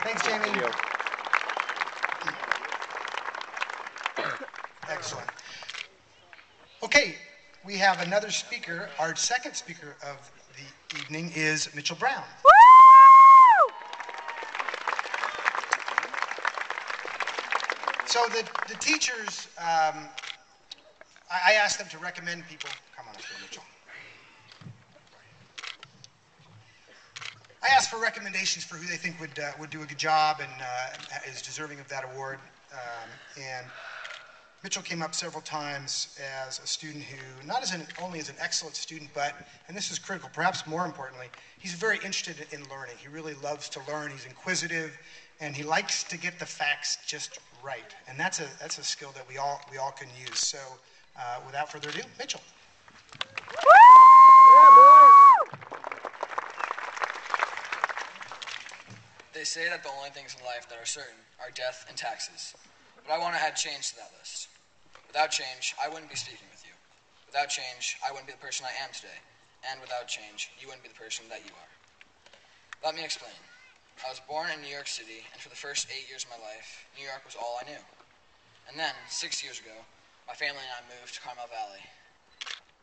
Thanks, Jamie. Thank you. Excellent. Okay, we have another speaker. Our second speaker of the evening is Mitchell Brown. So the teachers, I asked them to recommend people. Come on up here, Mitchell. I asked for recommendations for who they think would do a good job and is deserving of that award. And Mitchell came up several times as a student who, not only as an excellent student, but, and this is critical, perhaps more importantly, he's very interested in learning. He really loves to learn. He's inquisitive, and he likes to get the facts just right. And that's a skill that we all can use. So, without further ado, Mitchell. They say that the only things in life that are certain are death and taxes. But I want to add change to that list. Without change, I wouldn't be speaking with you. Without change, I wouldn't be the person I am today. And without change, you wouldn't be the person that you are. Let me explain. I was born in New York City, and for the first 8 years of my life, New York was all I knew. And then, 6 years ago, my family and I moved to Carmel Valley.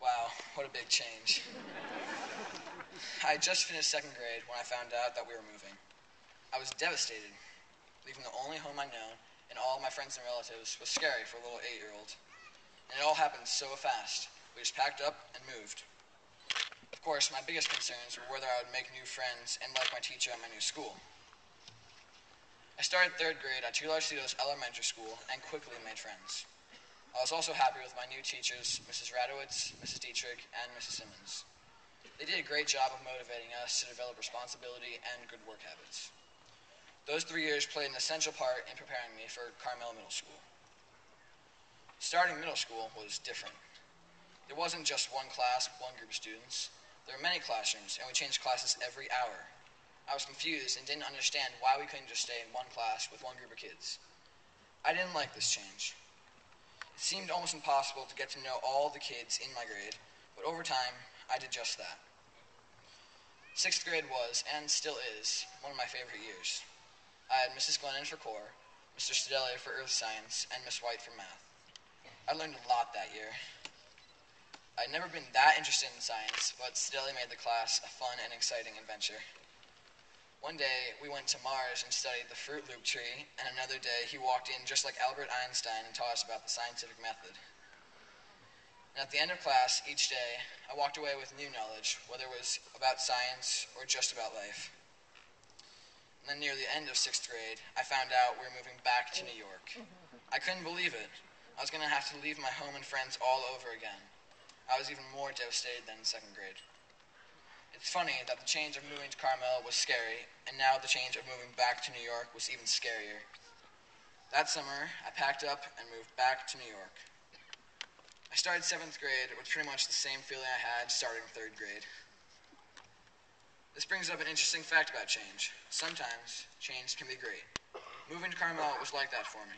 Wow, what a big change. I had just finished second grade when I found out that we were moving. I was devastated. Leaving the only home I know and all of my friends and relatives was scary for a little 8-year-old. And it all happened so fast. We just packed up and moved. Of course, my biggest concerns were whether I would make new friends and like my teacher at my new school. I started third grade at Two Large Cedars Elementary School and quickly made friends. I was also happy with my new teachers, Mrs. Radowitz, Mrs. Dietrich, and Mrs. Simmons. They did a great job of motivating us to develop responsibility and good work habits. Those 3 years played an essential part in preparing me for Carmel Middle School. Starting middle school was different. It wasn't just one class, one group of students. There were many classrooms, and we changed classes every hour. I was confused and didn't understand why we couldn't just stay in one class with one group of kids. I didn't like this change. It seemed almost impossible to get to know all the kids in my grade, but over time, I did just that. 6th grade was, and still is, one of my favorite years. I had Mrs. Glennon for core, Mr. Stadelli for earth science, and Miss White for math. I learned a lot that year. I'd never been that interested in science, but Stadelli made the class a fun and exciting adventure. One day, we went to Mars and studied the Fruit Loop tree, and another day, he walked in just like Albert Einstein and taught us about the scientific method. And at the end of class, each day, I walked away with new knowledge, whether it was about science or just about life. And then near the end of 6th grade, I found out we were moving back to New York. I couldn't believe it. I was going to have to leave my home and friends all over again. I was even more devastated than in 2nd grade. It's funny that the change of moving to Carmel was scary, and now the change of moving back to New York was even scarier. That summer, I packed up and moved back to New York. I started 7th grade with pretty much the same feeling I had starting 3rd grade. This brings up an interesting fact about change. Sometimes, change can be great. Moving to Carmel was like that for me.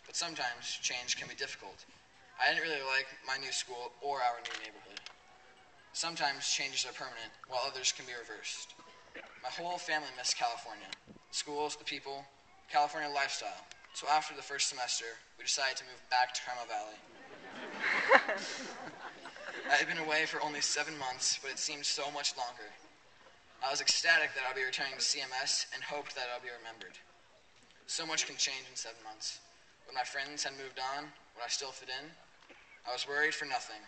But sometimes, change can be difficult. I didn't really like my new school or our new neighborhood. Sometimes, changes are permanent, while others can be reversed. My whole family missed California. The schools, the people, California lifestyle. So after the first semester, we decided to move back to Carmel Valley. I had been away for only 7 months, but it seemed so much longer. I was ecstatic that I'll be returning to CMS and hoped that I'll be remembered. So much can change in 7 months. When my friends had moved on, would I still fit in? I was worried for nothing.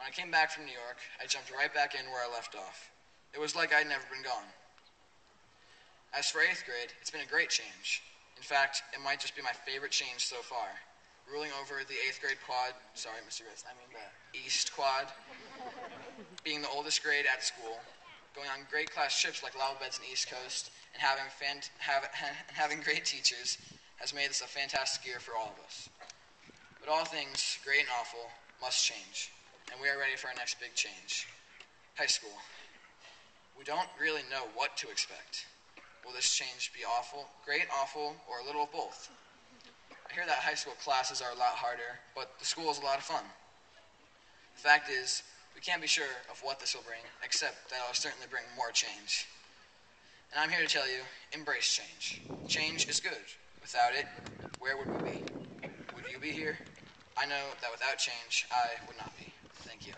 When I came back from New York, I jumped right back in where I left off. It was like I'd never been gone. As for 8th grade, it's been a great change. In fact, it might just be my favorite change so far. Ruling over the 8th grade quad, sorry, Mr. Ritz, I mean the East quad, being the oldest grade at school, going on great class trips like Lava Beds and East Coast, and having great teachers has made this a fantastic year for all of us. But all things, great and awful, must change, and we are ready for our next big change. High school. We don't really know what to expect. Will this change be awful, great, awful, or a little of both? I hear that high school classes are a lot harder, but the school is a lot of fun. The fact is, we can't be sure of what this will bring, except that it'll certainly bring more change. And I'm here to tell you, embrace change. Change is good. Without it, where would we be? Would you be here? I know that without change, I would not be. Thank you.